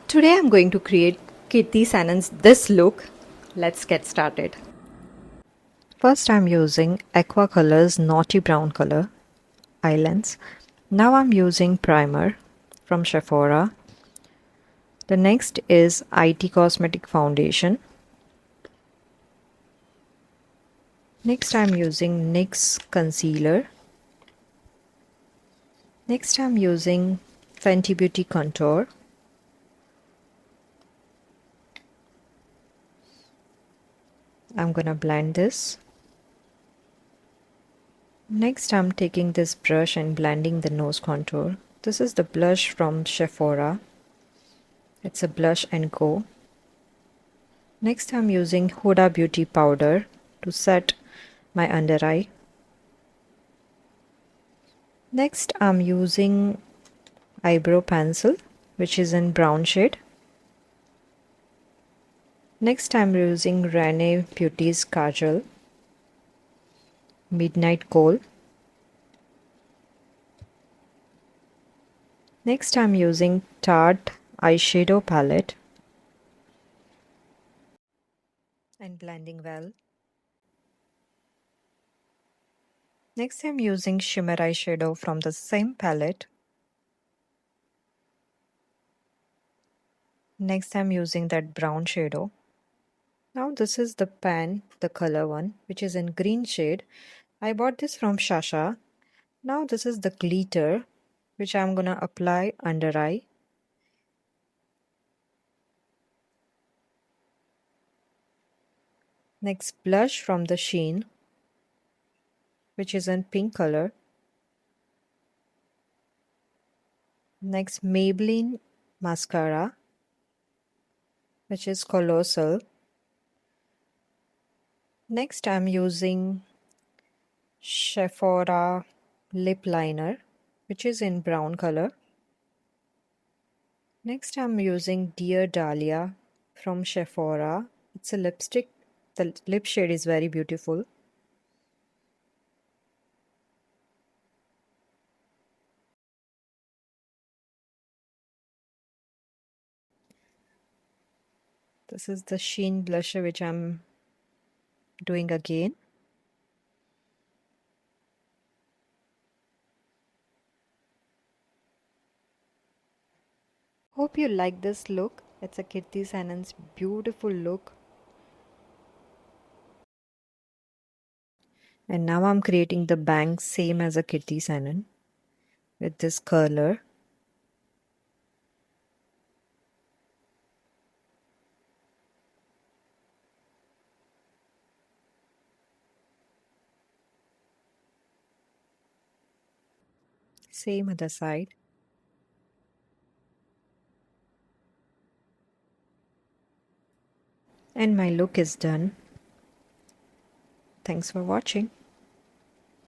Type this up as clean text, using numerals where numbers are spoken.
Today I'm going to create kritisenon's this look. Let's get started. First I'm using Aqua Color's Naughty Brown color eye lens. Now I'm using primer from Sephora. The next is IT Cosmetic Foundation. Next I'm using NYX Concealer. Next I'm using Fenty Beauty Contour. I'm gonna blend this. Next I'm taking this brush and blending the nose contour. This is the blush from Sephora. It's a blush and go. Next I'm using Huda Beauty powder to set my under eye. Next I'm using eyebrow pencil which is in brown shade. Next I'm using Rene Beauty's kajal, Midnight Kohl. Next I'm using Tarte eyeshadow palette and blending well. Next I'm using shimmer eyeshadow from the same palette. Next I'm using that brown shadow. Now this is the pan, the color one, which is in green shade. I bought this from Shasha. Now this is the glitter, which I'm gonna apply under eye. Next blush from the Sheen, which is in pink color. Next Maybelline mascara, which is colossal. Next I'm using Sephora lip liner, which is in brown color. Next I'm using Dear Dahlia from Sephora. It's a lipstick. The lip shade is very beautiful. This is the Sheen blusher which I'm doing again. Hope you like this look. It's a kritisenon's beautiful look. And now I'm creating the bangs same as a kritisenon with this curler. Same other side. And my look is done. Thanks for watching.